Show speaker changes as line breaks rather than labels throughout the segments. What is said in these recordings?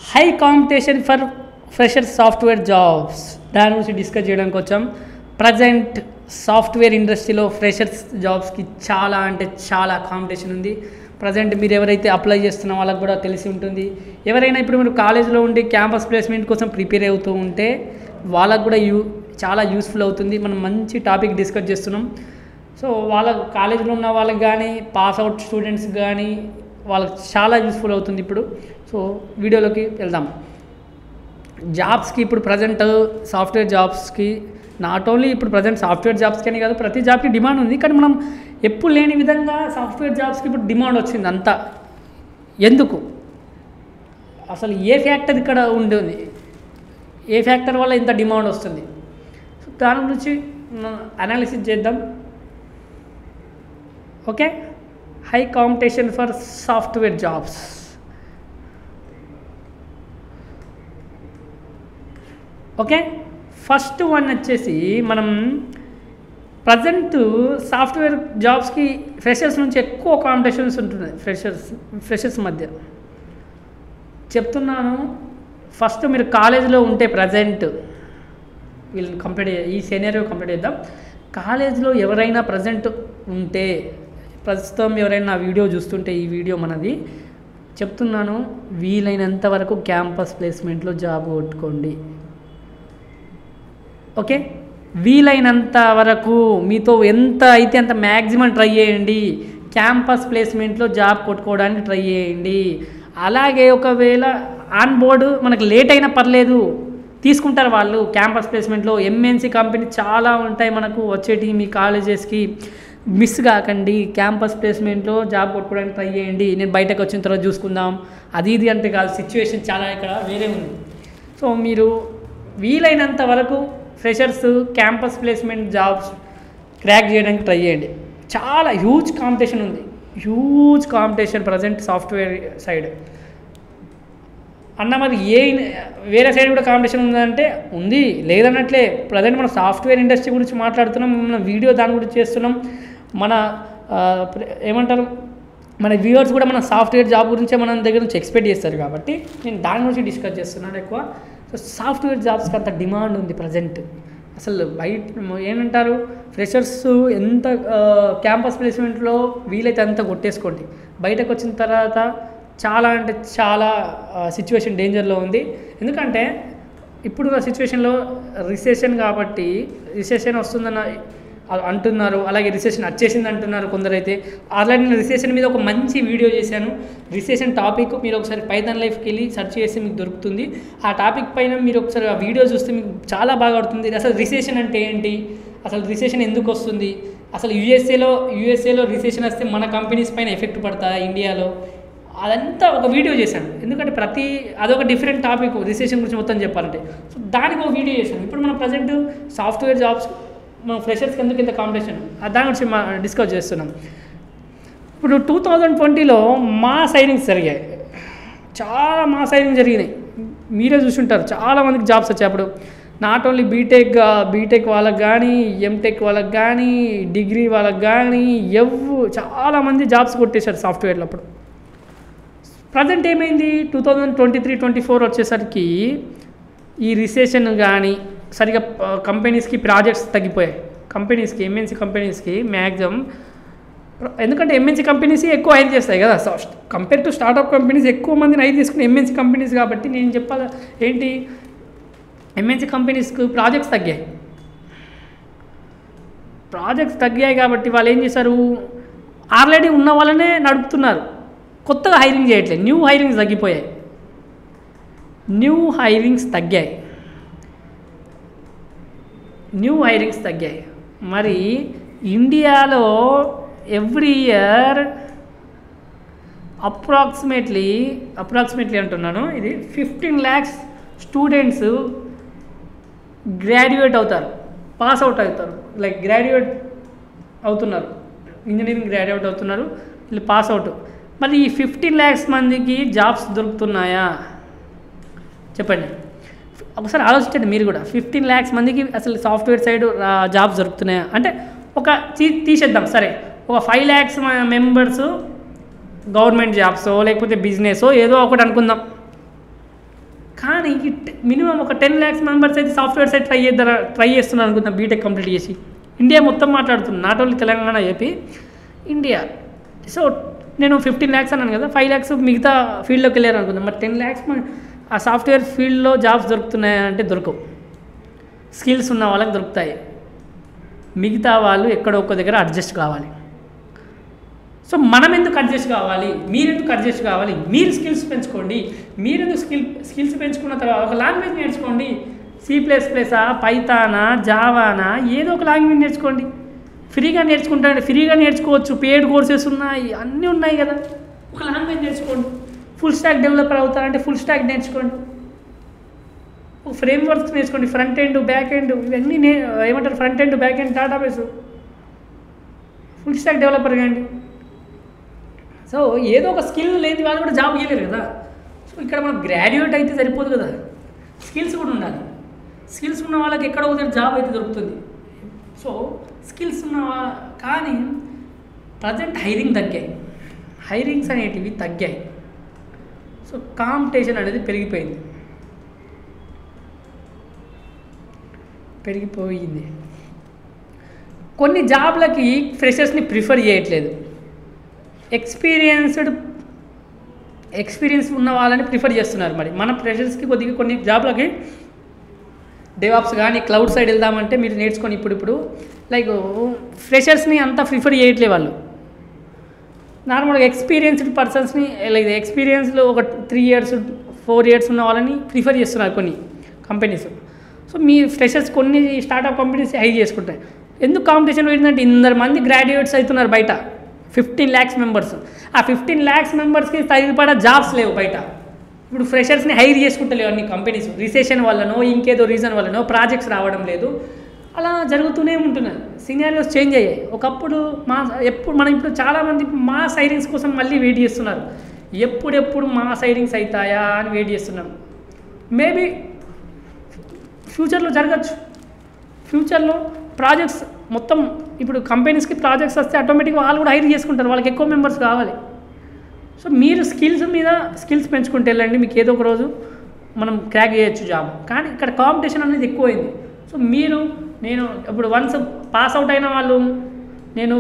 High competition for fresher software jobs దాని గురించి discuss చేయడానికి వచ్చాం. ప్రజెంట్ సాఫ్ట్వేర్ ఇండస్ట్రీలో ఫ్రెషర్స్ జాబ్స్కి చాలా అంటే చాలా కాంపిటీషన్ ఉంది. ప్రజెంట్ మీరు ఎవరైతే అప్లై చేస్తున్న వాళ్ళకి కూడా తెలిసి ఉంటుంది. ఎవరైనా ఇప్పుడు మీరు కాలేజ్లో ఉండి క్యాంపస్ ప్లేస్మెంట్ కోసం ప్రిపేర్ అవుతూ ఉంటే వాళ్ళకు కూడా చాలా యూస్ఫుల్ అవుతుంది. మనం మంచి టాపిక్ డిస్కస్ చేస్తున్నాం. సో వాళ్ళ కాలేజీలో ఉన్న వాళ్ళకి కానీ పాస్ అవుట్ స్టూడెంట్స్ కానీ వాళ్ళకి చాలా యూస్ఫుల్ అవుతుంది ఇప్పుడు. సో వీడియోలోకి వెళ్దాం. జాబ్స్కి ఇప్పుడు ప్రజెంట్ సాఫ్ట్వేర్ జాబ్స్కి నాట్ ఓన్లీ ఇప్పుడు ప్రజెంట్ సాఫ్ట్వేర్ జాబ్స్కి అని కాదు, ప్రతి జాబ్కి డిమాండ్ ఉంది. కానీ మనం ఎప్పుడు లేని విధంగా సాఫ్ట్వేర్ జాబ్స్కి ఇప్పుడు డిమాండ్ వచ్చింది. అంతా ఎందుకు, అసలు ఏ ఫ్యాక్టర్ ఇక్కడ ఉంటుంది, ఏ ఫ్యాక్టర్ వల్ల ఇంత డిమాండ్ వస్తుంది, సో దాని గురించి అనాలిసిస్ చేద్దాం. Okay, high competition for software jobs. Okay, first one వచ్చేసి మనం ప్రజెంట్ సాఫ్ట్వేర్ జాబ్స్కి ఫ్రెషర్స్ నుంచి ఎక్కువ కాంపిటీషన్స్ ఉంటున్నాయి. ఫ్రెషర్స్ మధ్య చెప్తున్నాను. ఫస్ట్ మీరు కాలేజీలో ఉంటే ప్రజెంట్ వీళ్ళని ఈ సినారియో కంప్లీట్ చేద్దాం. కాలేజ్లో ఎవరైనా ప్రజెంట్ ఉంటే, ప్రస్తుతం ఎవరైనా వీడియో చూస్తుంటే, ఈ వీడియో మనది చెప్తున్నాను, వీలైనంత వరకు క్యాంపస్ ప్లేస్మెంట్లో జాబ్ కొట్టుకోండి. ఓకే, వీలైనంత వరకు మీతో ఎంత అయితే అంత మ్యాక్సిమం ట్రై చేయండి. క్యాంపస్ ప్లేస్మెంట్లో జాబ్ కొట్టుకోవడానికి ట్రై చేయండి. అలాగే ఒకవేళ ఆన్ బోర్డు మనకు లేట్ అయినా పర్లేదు, తీసుకుంటారు వాళ్ళు. క్యాంపస్ ప్లేస్మెంట్లో ఎంఎన్సీ కంపెనీ చాలా ఉంటాయి మనకు వచ్చేటి. మీ కాలేజెస్కి మిస్ కాకండి. క్యాంపస్ ప్లేస్మెంట్లో జాబ్ కొట్టుకోవడానికి ట్రై చేయండి. నేను బయటకు వచ్చిన తర్వాత చూసుకుందాం అది ఇది అంటే కాదు, సిచ్యువేషన్ చాలా ఇక్కడ వేరే ఉంది. సో మీరు వీలైనంత వరకు freshers campus placement jobs crack చేయడానికి ట్రై చేయండి. చాలా హ్యూజ్ కాంపిటీషన్ ఉంది, huge competition present software side అన్న. మరి వేరే సైడ్ కూడా కాంపిటీషన్ ఉందంటే ఉంది, లేదన్నట్లే. ప్రజెంట్ మనం సాఫ్ట్వేర్ ఇండస్ట్రీ గురించి మాట్లాడుతున్నాం, మన వీడియో దాని గురించి చేస్తున్నాం. మన ఏమంటారు, మన వ్యూవర్స్ కూడా మన సాఫ్ట్వేర్ జాబ్ గురించే మన దగ్గర నుంచి ఎక్స్పెక్ట్ చేస్తారు. కాబట్టి నేను దాని గురించి డిస్కస్ చేస్తున్నాను ఎక్కువ. సో సాఫ్ట్వేర్ జాబ్స్కి అంత డిమాండ్ ఉంది ప్రజెంట్. అసలు బయట ఏమంటారు, ఫ్రెషర్స్ ఎంత క్యాంపస్ ప్లేస్మెంట్లో వీలైతే అంత కొట్టేసుకోండి. బయటకు వచ్చిన తర్వాత చాలా అంటే చాలా సిచ్యువేషన్ డేంజర్లో ఉంది. ఎందుకంటే ఇప్పుడున్న సిచ్యువేషన్లో రిసెషన్, కాబట్టి రిసెషన్ వస్తుందని అంటున్నారు, అలాగే రిసెషన్ వచ్చేసింది అంటున్నారు కొందరైతే. ఆల్రెడీ నేను రిసెషన్ మీద ఒక మంచి వీడియో చేశాను. రిసెషన్ టాపిక్ మీరు ఒకసారి పైథాన్ లైఫ్కి వెళ్ళి సెర్చ్ చేస్తే మీకు దొరుకుతుంది. ఆ టాపిక్ పైన మీరు ఒకసారి ఆ వీడియో చూస్తే మీకు చాలా బాగా అవుతుంది. అసలు రిసెషన్ అంటే ఏంటి, అసలు రిసెషన్ ఎందుకు వస్తుంది, అసలు యూఎస్ఏలో రిసెషన్ వస్తే మన కంపెనీస్ పైన ఎఫెక్ట్ పడతా ఇండియాలో, అదంతా ఒక వీడియో చేశాను. ఎందుకంటే అదొక డిఫరెంట్ టాపిక్ రిసెషన్ గురించి మొత్తం చెప్పాలంటే. సో దానికి ఒక వీడియో చేశాను. ఇప్పుడు మనం ప్రజెంట్ సాఫ్ట్వేర్ జాబ్స్ మన ఫ్రెషర్స్కి ఎందుకు ఇంత కాంపిటీషన్, దాని గురించి డిస్కస్ చేస్తున్నాం. ఇప్పుడు 2020లో మాస్ హైరింగ్స్ జరిగాయి, చాలా మాస్ హైరింగ్ జరిగినాయి. మీరే చూసుంటారు, చాలామందికి జాబ్స్ వచ్చాయి. అప్పుడు నాట్ ఓన్లీ బీటెక్ వాళ్ళకి కానీ, ఎంటెక్ వాళ్ళకి కానీ, డిగ్రీ వాళ్ళకి కానీ చాలామంది జాబ్స్ కొట్టేశారు సాఫ్ట్వేర్లో. అప్పుడు ప్రజెంట్ ఏమైంది, 2023-24 వచ్చేసరికి ఈ రిసెషన్ కానీ సరిగా కంపెనీస్కి ప్రాజెక్ట్స్ తగ్గిపోయాయి. కంపెనీస్కి, ఎంఎన్సీ కంపెనీస్కి మ్యాక్సిమం, ఎందుకంటే ఎంఎన్సీ కంపెనీస్ ఎక్కువ హైర్ చేస్తాయి కదా, కంపేర్ టు స్టార్ట్అప్ కంపెనీస్ ఎక్కువ మందిని హైర్ చేసుకుని ఎంఎన్సీ కంపెనీస్. కాబట్టి నేను చెప్పాలి ఏంటి, ఎంఎన్సీ కంపెనీస్కి ప్రాజెక్ట్స్ తగ్గాయి కాబట్టి వాళ్ళు ఏం చేశారు, ఆల్రెడీ ఉన్న వాళ్ళనే నడుపుతున్నారు, కొత్తగా హైరింగ్ చేయట్లేదు. న్యూ హైరింగ్స్ తగ్గాయి. మరి ఇండియాలో ఎవ్రీ ఇయర్ అప్రాక్సిమేట్లీ అంటున్నాను, ఇది 15 lakhs స్టూడెంట్స్ గ్రాడ్యుయేట్ అవుతారు, పాస్ అవుట్ అవుతారు, లైక్ గ్రాడ్యుయేట్ అవుతున్నారు, ఇంజనీరింగ్ గ్రాడ్యుయేట్ అవుతున్నారు, వీళ్ళు పాస్ అవుట్. మరి ఈ 15 lakhs మందికి జాబ్స్ దొరుకుతున్నాయా చెప్పండి, ఒకసారి ఆలోచించండి మీరు కూడా. 15 lakhs మందికి అసలు సాఫ్ట్వేర్ సైడ్ జాబ్స్ దొరుకుతున్నాయా అంటే, ఒక తీసేద్దాం సరే, ఒక 5 lakhs మెంబర్స్ గవర్నమెంట్ జాబ్సో లేకపోతే బిజినెస్ ఏదో ఒకటి అనుకుందాం. కానీ మినిమం ఒక 10 lakhs మెంబర్స్ అయితే సాఫ్ట్వేర్ సైడ్ ట్రై చేస్తున్నారు అనుకుందాం బీటెక్ కంప్లీట్ చేసి. ఇండియా మొత్తం మాట్లాడుతున్నాను, not only Telangana AP, India. So నేను 15 lakhs అన్నాను కదా, 5 lakhs మిగతా ఫీల్డ్లోకి వెళ్ళారు అనుకుందాం. మరి 10 lakhs ఆ సాఫ్ట్వేర్ ఫీల్డ్లో జాబ్స్ దొరుకుతున్నాయంటే దొరకవు. స్కిల్స్ ఉన్న వాళ్ళకి దొరుకుతాయి, మిగతా వాళ్ళు ఎక్కడో ఒక్క దగ్గర అడ్జస్ట్ కావాలి. సో మనం ఎందుకు అడ్జస్ట్ కావాలి, మీరెందుకు అడ్జస్ట్ కావాలి? మీరు స్కిల్స్ పెంచుకోండి. మీరెందుకు స్కిల్స్ పెంచుకున్న తర్వాత ఒక లాంగ్వేజ్ నేర్చుకోండి. C++, పైథానా, జావానా, ఏదో ఒక లాంగ్వేజ్ నేర్చుకోండి. ఫ్రీగా నేర్చుకోవచ్చు. పెయిడ్ కోర్సెస్ ఉన్నాయి, అన్నీ ఉన్నాయి కదా. ఒక లాంగ్వేజ్ నేర్చుకోండి. ఫుల్ స్టాక్ డెవలపర్ అవుతారంటే ఫుల్ స్టాక్ నేర్చుకోండి. ఫ్రేమ్ వర్క్స్ నేర్చుకోండి. ఫ్రంట్ ఎండ్, బ్యాక్ ఎండ్, ఇవన్నీ ఏమంటారు, front end, back end, database, full stack developer కానీ. సో ఏదో ఒక స్కిల్ లేని వాళ్ళు కూడా జాబ్ ఇవ్వలేరు కదా. సో ఇక్కడ మనం గ్రాడ్యుయేట్ అయితే సరిపోదు కదా, స్కిల్స్ కూడా ఉండాలి. స్కిల్స్ ఉన్న వాళ్ళకి ఎక్కడ ఒకటి జాబ్ అయితే దొరుకుతుంది. సో స్కిల్స్ ఉన్న కానీ ప్రజెంట్ హైరింగ్స్ అనేటివి తగ్గాయి. సో కాంపిటీషన్ అనేది పెరిగిపోయింది. కొన్ని జాబ్లకి ఫ్రెషర్స్ని ప్రిఫర్ చేయట్లేదు. ఎక్స్పీరియన్స్ ఉన్న వాళ్ళని ప్రిఫర్ చేస్తున్నారు. మరి మన ఫ్రెషర్స్కి కొద్దిగా కొన్ని జాబ్లకి డెవాప్స్ కానీ క్లౌడ్ సైడ్ వెళ్దామంటే మీరు నేర్చుకొని ఇప్పుడు లైక్ ఫ్రెషర్స్ని అంతా ప్రిఫర్ చేయట్లే వాళ్ళు. నార్మల్గా ఎక్స్పీరియన్స్డ్ పర్సన్స్ని లైక్ ఎక్స్పీరియన్స్లో ఒక 3 years 4 years ఉన్న వాళ్ళని ప్రిఫర్ చేస్తున్నారు కొన్ని కంపెనీస్. సో మీ ఫ్రెషర్స్ కొన్ని స్టార్ట్అప్ కంపెనీస్ హైర్ చేసుకుంటాయి. ఎందుకు కాంపిటీషన్ ఏంటంటే 100 మంది గ్రాడ్యుయేట్స్ అవుతున్నారు బయట, 15 lakhs మెంబర్స్. ఆ 15 lakhs మెంబర్స్కి సరిపడా జాబ్స్ లేవు బయట. ఇప్పుడు ఫ్రెషర్స్ని హైర్ చేసుకుంటలేవు అన్ని కంపెనీస్. రిసెషన్ వల్లనో ఇంకేదో రీజన్ వల్లనో ప్రాజెక్ట్స్ రావడం లేదు, అలా జరుగుతూనే ఉంటున్నాయి. సినారియోస్ చేంజ్ అయ్యాయి. ఒకప్పుడు మనం ఇప్పుడు చాలామంది మాస్ హైరింగ్స్ కోసం మళ్ళీ వెయిట్ చేస్తున్నారు. ఎప్పుడెప్పుడు మాస్ హైరింగ్స్ అవుతాయా అని వెయిట్ చేస్తున్నాం. మేబీ ఫ్యూచర్లో జరగచ్చు. ఫ్యూచర్లో ప్రాజెక్ట్స్ మొత్తం ఇప్పుడు కంపెనీస్కి ప్రాజెక్ట్స్ వస్తే ఆటోమేటిక్గా వాళ్ళు కూడా హైర్ చేసుకుంటారు, వాళ్ళకి ఎక్కువ మెంబర్స్ కావాలి. సో మీరు స్కిల్స్ పెంచుకుంటే వెళ్ళండి, మీకు ఏదో ఒక రోజు మనం క్రాక్ చేయొచ్చు జాబ్. కానీ ఇక్కడ కాంపిటీషన్ అనేది ఎక్కువైంది. సో నేను ఇప్పుడు వన్స్ పాస్ అవుట్ అయిన వాళ్ళు నేను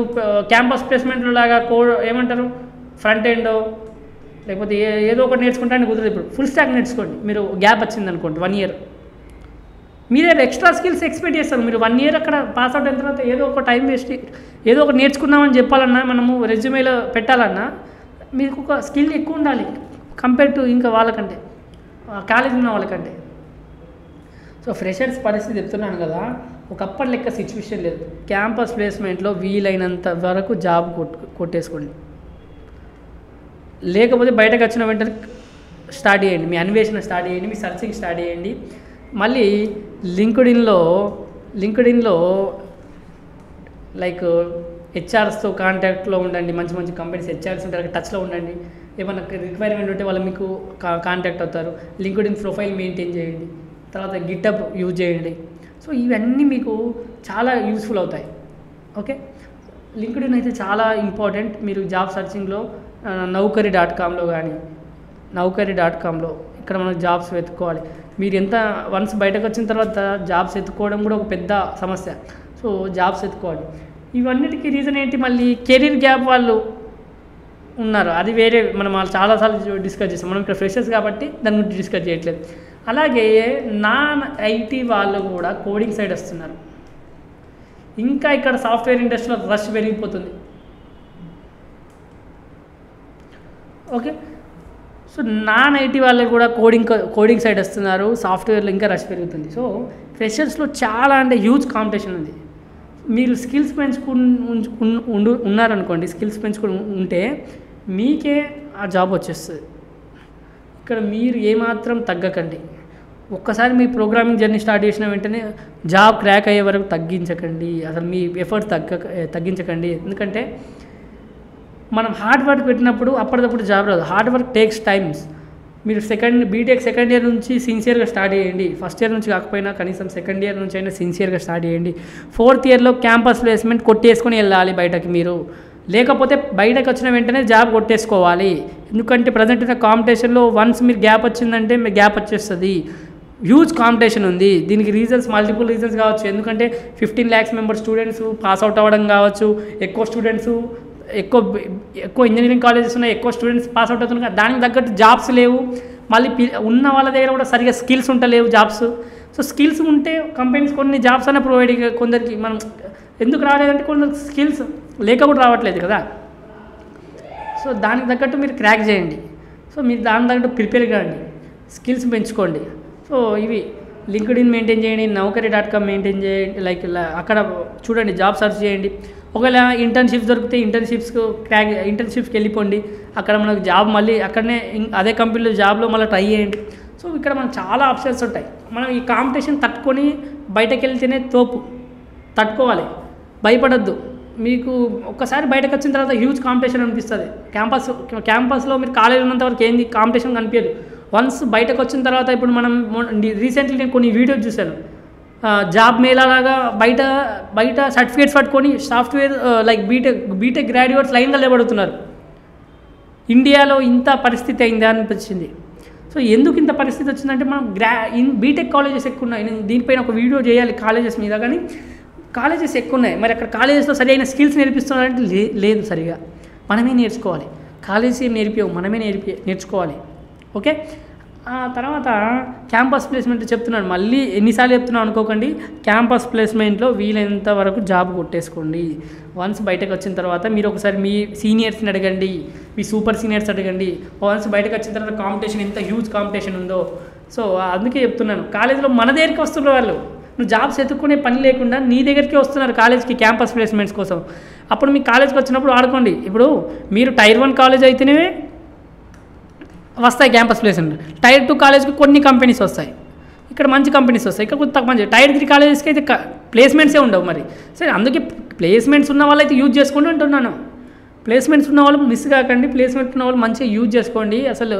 క్యాంపస్ ప్లేస్మెంట్లో లాగా ఏమంటారు ఫ్రంట్ ఎండ్ లేకపోతే ఏదో ఒకటి నేర్చుకుంటానికి కుదరదు. ఇప్పుడు ఫుల్ స్టాక్ నేర్చుకోండి. మీరు గ్యాప్ వచ్చింది అనుకోండి 1 year, మీరే ఎక్స్ట్రా స్కిల్స్ ఎక్స్పెక్ట్ చేస్తారు. మీరు 1 year అక్కడ పాస్ అవుట్ అయిన తర్వాత ఏదో ఒక టైం వేస్ట్, ఏదో ఒకటి నేర్చుకున్నామని చెప్పాలన్నా, మనము రెజ్యూమేలో పెట్టాలన్నా మీకు ఒక స్కిల్ ఎక్కువ ఉండాలి కంపేర్ టు ఇంకా వాళ్ళకంటే, కాలేజ్ ఉన్న వాళ్ళకంటే. సో ఫ్రెషర్స్ పరిస్థితి చెప్తున్నాను కదా, ఒకప్పటి లెక్క సిచ్యువేషన్ లేదు. క్యాంపస్ ప్లేస్మెంట్లో వీలైనంత వరకు జాబ్ కొట్టేసుకోండి. లేకపోతే బయటకు వచ్చిన వెంటనే స్టార్ట్ చేయండి, మీ అన్వేషణ స్టార్ట్ చేయండి, మీ సర్చింగ్ స్టార్ట్ చేయండి. మళ్ళీ లింక్డ్ఇన్లో లైక్ హెచ్ఆర్స్తో కాంటాక్ట్లో ఉండండి. మంచి మంచి కంపెనీస్ హెచ్ఆర్స్ ఉంటారు, టచ్లో ఉండండి. ఏమైనా రిక్వైర్మెంట్ ఉంటే వాళ్ళు మీకు కాంటాక్ట్ అవుతారు. లింక్డ్ఇన్ ప్రొఫైల్ మెయింటైన్ చేయండి. తర్వాత గిటప్ యూజ్ చేయండి. సో ఇవన్నీ మీకు చాలా యూస్ఫుల్ అవుతాయి. ఓకే, లింక్డ్ఇన్ అయితే చాలా ఇంపార్టెంట్. మీరు జాబ్ సర్చింగ్లో Naukari.comలో కానీ Naukari.comలో ఇక్కడ మనకు జాబ్స్ వెతుక్కోవాలి. మీరు వన్స్ బయటకు వచ్చిన తర్వాత జాబ్స్ ఎత్తుకోవడం కూడా ఒక పెద్ద సమస్య. సో జాబ్స్ ఎత్తుకోవాలి. ఇవన్నిటికీ రీజన్ ఏంటి, మళ్ళీ కెరీర్ గ్యాప్ వాళ్ళు ఉన్నారు, అది వేరే. మనం వాళ్ళు చాలాసార్లు డిస్కస్ చేస్తాం. మనం ఇక్కడ ఫ్రెషర్స్ కాబట్టి దాని గురించి డిస్కస్ చేయట్లేదు. అలాగే నాన్ ఐటీ వాళ్ళు కూడా కోడింగ్ సైడ్ వస్తున్నారు. ఇంకా ఇక్కడ సాఫ్ట్వేర్ ఇండస్ట్రీలో రష్ పెరిగిపోతుంది. ఓకే, సో నాన్ ఐటీ వాళ్ళకి కూడా కోడింగ్ సైడ్ వస్తున్నారు. సాఫ్ట్వేర్లో ఇంకా రష్ పెరుగుతుంది. సో ఫ్రెషర్స్లో చాలా అంటే హ్యూజ్ కాంపిటీషన్ ఉంది. మీరు స్కిల్స్ ఉన్నారనుకోండి, స్కిల్స్ పెంచుకుని ఉంటే మీకే ఆ జాబ్ వచ్చేస్తుంది. ఇక్కడ మీరు ఏమాత్రం తగ్గకండి. ఒక్కసారి మీ ప్రోగ్రామింగ్ జర్నీ స్టార్ట్ చేసిన వెంటనే జాబ్ క్రాక్ అయ్యే వరకు తగ్గించకండి. అసలు మీ ఎఫర్ట్స్ తగ్గించకండి. ఎందుకంటే మనం హార్డ్ వర్క్ పెట్టినప్పుడు అప్పటికప్పుడు జాబ్ రాదు. Hard work takes times. మీరు బీటెక్ సెకండ్ ఇయర్ నుంచి సిన్సియర్గా స్టార్ట్ చేయండి. ఫస్ట్ ఇయర్ నుంచి కాకపోయినా కనీసం సెకండ్ ఇయర్ నుంచి అయినా సిన్సియర్గా స్టార్ట్ చేయండి. 4th ఇయర్లో క్యాంపస్ ప్లేస్మెంట్ కొట్టేసుకొని వెళ్ళాలి బయటకి మీరు. లేకపోతే బయటకు వచ్చిన వెంటనే జాబ్ కొట్టేసుకోవాలి. ఎందుకంటే ప్రజెంట్ ఉన్న కాంపిటీషన్లో వన్స్ మీరు గ్యాప్ వచ్చిందంటే మీకు గ్యాప్ వచ్చేస్తుంది. హ్యూజ్ కాంపిటీషన్ ఉంది. దీనికి రీజన్స్ మల్టిపుల్ రీజన్స్ కావచ్చు. ఎందుకంటే 15 lakhs member students pass out అవ్వడం కావచ్చు, ఎక్కువ స్టూడెంట్స్ ఎక్కువ ఇంజనీరింగ్ కాలేజెస్ ఉన్నాయి, ఎక్కువ స్టూడెంట్స్ పాస్ అవుట్ అవుతున్నారు. దానికి తగ్గట్టు జాబ్స్ లేవు. మళ్ళీ ఉన్న వాళ్ళ దగ్గర కూడా సరిగా స్కిల్స్ ఉంటలేవు జాబ్స్. సో స్కిల్స్ ఉంటే కంపెనీస్ కొన్ని జాబ్స్ అనే ప్రొవైడ్, కొందరికి మనం ఎందుకు రాలేదంటే కొందరికి స్కిల్స్ లేక కూడా రావట్లేదు కదా. సో దానికి తగ్గట్టు మీరు క్రాక్ చేయండి. సో మీరు దానికి తగ్గట్టు ప్రిపేర్ కాండి, స్కిల్స్ పెంచుకోండి. సో ఇవి లింక్డ్ఇన్ మెయింటైన్ చేయండి, Naukri.com మెయింటైన్ చేయండి. లైక్ అక్కడ చూడండి, జాబ్ సర్చ్ చేయండి. ఒకవేళ ఇంటర్న్షిప్స్ దొరికితే ఇంటర్న్షిప్స్కి వెళ్ళిపోండి. అక్కడ మనకు జాబ్ మళ్ళీ అక్కడనే అదే కంపెనీలో జాబ్లో మళ్ళీ ట్రై చేయండి. సో ఇక్కడ మనకు చాలా ఆప్షన్స్ ఉంటాయి. మనం ఈ కాంపిటీషన్ తట్టుకొని బయటకు వెళ్తేనే తోపు. తట్టుకోవాలి, భయపడద్దు. మీకు ఒక్కసారి బయటకు వచ్చిన తర్వాత హ్యూజ్ కాంపిటీషన్ అనిపిస్తుంది. క్యాంపస్లో మీరు కాలేజ్ ఉన్నంత వరకు ఏంది కాంపిటీషన్ కనిపించదు. వన్స్ బయటకు వచ్చిన తర్వాత, ఇప్పుడు మనం రీసెంట్లీ నేను కొన్ని వీడియోస్ చూశాను, జాబ్ మేళాలాగా బయట సర్టిఫికేట్స్ పట్టుకొని సాఫ్ట్వేర్ లైక్ బీటెక్ గ్రాడ్యుయేట్స్ లైన్గా నిలబడుతున్నారు. ఇండియాలో ఇంత పరిస్థితి అయిందా అనిపించింది. సో ఎందుకు ఇంత పరిస్థితి వచ్చిందంటే మనం బీటెక్ కాలేజెస్ ఎక్కువ ఉన్నాయి. నేను దీనిపైన ఒక వీడియో చేయాలి కాలేజెస్ మీద, కానీ కాలేజెస్ ఎక్కువ ఉన్నాయి. మరి అక్కడ కాలేజెస్లో సరైన స్కిల్స్ నేర్పిస్తున్నారంటే లేదు. సరిగా మనమే నేర్చుకోవాలి. కాలేజెస్ ఏం నేర్పించవు, మనమే నేర్చుకోవాలి. ఓకే. తర్వాత క్యాంపస్ ప్లేస్మెంట్ చెప్తున్నాను, మళ్ళీ ఎన్నిసార్లు చెప్తున్నాను అనుకోకండి. క్యాంపస్ ప్లేస్మెంట్లో వీలైనంత వరకు జాబ్ కొట్టేసుకోండి. వన్స్ బయటకు వచ్చిన తర్వాత మీరు ఒకసారి మీ సీనియర్స్ని అడగండి, మీ సూపర్ సీనియర్స్ అడగండి. వన్స్ బయటకు వచ్చిన తర్వాత కాంపిటీషన్ ఎంత హ్యూజ్ కాంపిటీషన్ ఉందో. సో అందుకే చెప్తున్నాను, కాలేజీలో మన దగ్గరికి వస్తున్నారు వాళ్ళు. నువ్వు జాబ్స్ ఎత్తుక్కునే పని లేకుండా నీ దగ్గరికి వస్తున్నారు కాలేజ్కి క్యాంపస్ ప్లేస్మెంట్స్ కోసం. అప్పుడు మీ కాలేజ్కి వచ్చినప్పుడు ఆడుకోండి. ఇప్పుడు మీరు Tier 1 కాలేజ్ అయితేనే వస్తాయి క్యాంపస్ ప్లేస్మెంట్. Tier 2 కాలేజ్కి కొన్ని కంపెనీస్ వస్తాయి, ఇక్కడ మంచి కంపెనీస్ వస్తాయి, ఇక్కడ కొంత తక్కువ మంచి. Tier 3 కాలేజెస్కి అయితే ప్లేస్మెంట్సే ఉండవు. మరి సరే, అందుకే ప్లేస్మెంట్స్ ఉన్న వాళ్ళు అయితే యూజ్ చేసుకోండి అంటున్నాను. ప్లేస్మెంట్స్ ఉన్న వాళ్ళు మిస్ కాకండి. ప్లేస్మెంట్ ఉన్న వాళ్ళు మంచిగా యూజ్ చేసుకోండి. అసలు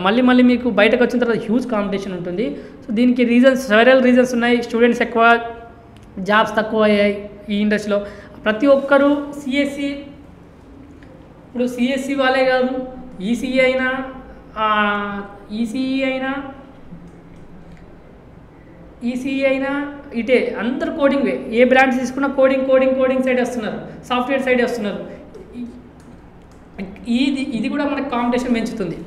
మళ్ళీ మీకు బయటకు వచ్చిన తర్వాత హ్యూజ్ కాంపిటీషన్ ఉంటుంది. సో దీనికి సెవెరల్ రీజన్స్ ఉన్నాయి. స్టూడెంట్స్ ఎక్కువ, జాబ్స్ తక్కువ అయ్యాయి ఈ ఇండస్ట్రీలో. ప్రతి ఒక్కరూ ఇప్పుడు సిఎస్సి వాళ్ళే కాదు, ఈసీఈ అయినా ఇటే అందరు కోడింగ్వే. ఏ బ్రాంచ్ తీసుకున్నా కోడింగ్ సైడ్ వస్తున్నారు, సాఫ్ట్వేర్ సైడ్ వస్తున్నారు. ఇది కూడా మనకు కాంపిటీషన్ పెంచుతుంది.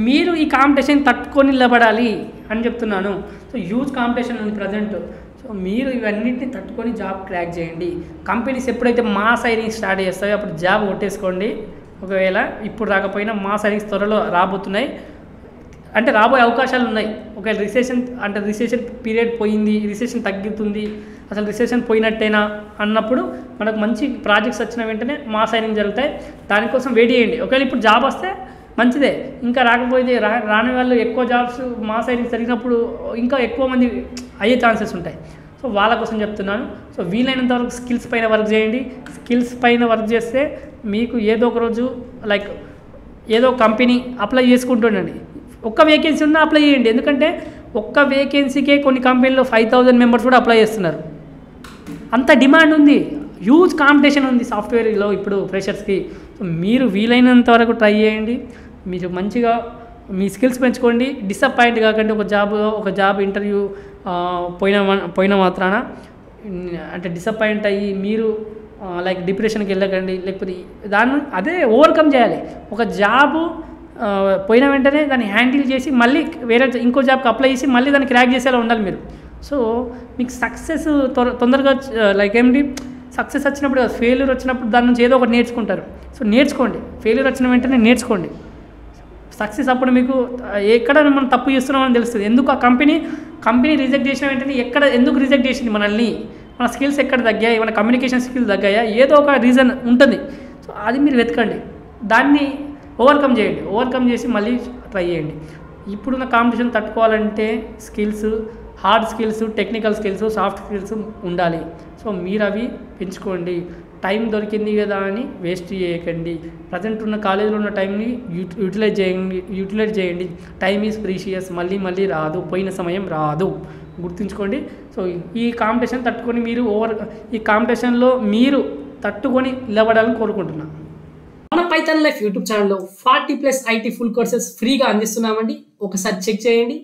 మీరు ఈ కాంపిటీషన్ తట్టుకొని నిలబడాలి అని చెప్తున్నాను. సో హ్యూజ్ కాంపిటీషన్ ఉంది ప్రజెంట్. సో మీరు ఇవన్నిటిని తట్టుకొని జాబ్ క్రాక్ చేయండి. కంపెనీస్ ఎప్పుడైతే మాస్ హైరింగ్ స్టార్ట్ చేస్తాయో అప్పుడు జాబ్ కొట్టేసుకోండి. ఒకవేళ ఇప్పుడు రాకపోయినా మాస్ హైరింగ్స్ త్వరలో రాబోతున్నాయి, అంటే రాబోయే అవకాశాలు ఉన్నాయి. ఒకవేళ రిసెషన్ పీరియడ్ పోయింది, రిసెషన్ తగ్గుతుంది, అసలు రిసెషన్ పోయినట్టేనా అన్నప్పుడు మనకు మంచి ప్రాజెక్ట్స్ వచ్చిన వెంటనే మాస్ హైరింగ్ జరుగుతాయి. దానికోసం వెయిట్ చేయండి. ఒకవేళ ఇప్పుడు జాబ్ వస్తే మంచిదే, ఇంకా రాకపోతే రాని వాళ్ళు ఎక్కువ జాబ్స్ మాస్ హైరింగ్ జరిగినప్పుడు ఇంకా ఎక్కువ మంది అయ్యే ఛాన్సెస్ ఉంటాయి. సో వాళ్ళ కోసం చెప్తున్నాను. సో వీలైనంత వరకు స్కిల్స్ పైన వర్క్ చేయండి. స్కిల్స్ పైన వర్క్ చేస్తే మీకు ఏదో ఒక రోజు లైక్ ఏదో కంపెనీ అప్లై చేసుకుంటుండండి. ఒక్క వేకెన్సీ ఉన్నా అప్లై చేయండి. ఎందుకంటే ఒక్క వేకెన్సీకే కొన్ని కంపెనీలో 5,000 మెంబర్స్ కూడా అప్లై చేస్తున్నారు. అంత డిమాండ్ ఉంది, హ్యూజ్ కాంపిటీషన్ ఉంది సాఫ్ట్వేర్లో ఇప్పుడు ఫ్రెషర్స్కి. సో మీరు వీలైనంత వరకు ట్రై చేయండి. మీరు మంచిగా మీ స్కిల్స్ పెంచుకోండి. డిసప్పాయింట్ కాకండి. ఒక జాబ్ ఇంటర్వ్యూ పోయిన మాత్రాన అంటే డిసప్పాయింట్ అయ్యి మీరు లైక్ డిప్రెషన్కి వెళ్ళకండి. లేకపోతే అదే ఓవర్కమ్ చేయాలి. ఒక జాబు పోయిన వెంటనే దాన్ని హ్యాండిల్ చేసి మళ్ళీ వేరే ఇంకో జాబ్కి అప్లై చేసి మళ్ళీ దాన్ని క్రాక్ చేసేలా ఉండాలి మీరు. సో మీకు సక్సెస్ తొందరగా లైక్ ఏంటి, సక్సెస్ వచ్చినప్పుడు ఫెయిల్యూర్ వచ్చినప్పుడు దాని నుంచి ఏదో ఒకటి నేర్చుకుంటారు. సో నేర్చుకోండి. ఫెయిల్యూర్ వచ్చిన వెంటనే నేర్చుకోండి. సక్సెస్ అప్పుడు మీకు ఎక్కడ మనం తప్పు చేస్తున్నామని తెలుస్తుంది. ఎందుకు ఆ కంపెనీ రిజెక్ట్ చేసిన వెంటనే ఎందుకు రిజెక్ట్ చేసింది మనల్ని, మన స్కిల్స్ ఎక్కడ తగ్గాయి, మన కమ్యూనికేషన్ స్కిల్స్ తగ్గాయా, ఏదో ఒక రీజన్ ఉంటుంది. సో అది మీరు వెతకండి, దాన్ని ఓవర్కమ్ చేయండి. ఓవర్కమ్ చేసి మళ్ళీ ట్రై చేయండి. ఇప్పుడున్న కాంపిటీషన్ తట్టుకోవాలంటే skills, hard skills, technical skills, soft skills ఉండాలి. సో మీరు అవి పెంచుకోండి. టైం దొరికింది కదా అని వేస్ట్ చేయకండి. ప్రజెంట్ ఉన్న కాలేజీలో ఉన్న టైంని యూటిలైజ్ చేయండి. టైమ్ ఈజ్ ప్రీషియస్, మళ్ళీ రాదు, పోయిన సమయం రాదు, గుర్తుంచుకోండి. సో ఈ కాంపిటీషన్ తట్టుకొని ఈ కాంపిటీషన్లో మీరు తట్టుకొని నిలబడాలని కోరుకుంటున్నాను.
మన పైథాన్ లైఫ్ యూట్యూబ్ ఛానల్లో 40+ ఐటీ ఫుల్ కోర్సెస్ ఫ్రీగా అందిస్తున్నామండి. ఒకసారి చెక్ చేయండి.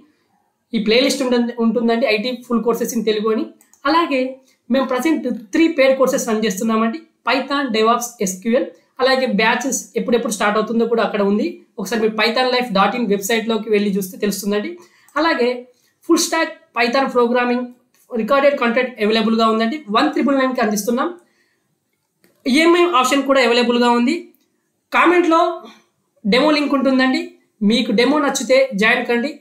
ఈ ప్లేలిస్ట్ ఉంటుందండి IT full courses in Telugu అని. అలాగే మేము ప్రజెంట్ 3 పెయిడ్ కోర్సెస్ రన్ చేస్తున్నామండి. Python, DevOps, SQL. అలాగే బ్యాచెస్ ఎప్పుడెప్పుడు స్టార్ట్ అవుతుందో కూడా అక్కడ ఉంది. ఒకసారి మీరు pythonlife.in వెబ్సైట్లోకి వెళ్ళి చూస్తే తెలుస్తుందండి. అలాగే full stack Python programming recorded content అవైలబుల్గా ఉందండి. 1,999కి అందిస్తున్నాం. ఈఎంఐ ఆప్షన్ కూడా అవైలబుల్గా ఉంది. కామెంట్లో డెమో లింక్ ఉంటుందండి. మీకు డెమో నచ్చితే జాయిన్ కండి.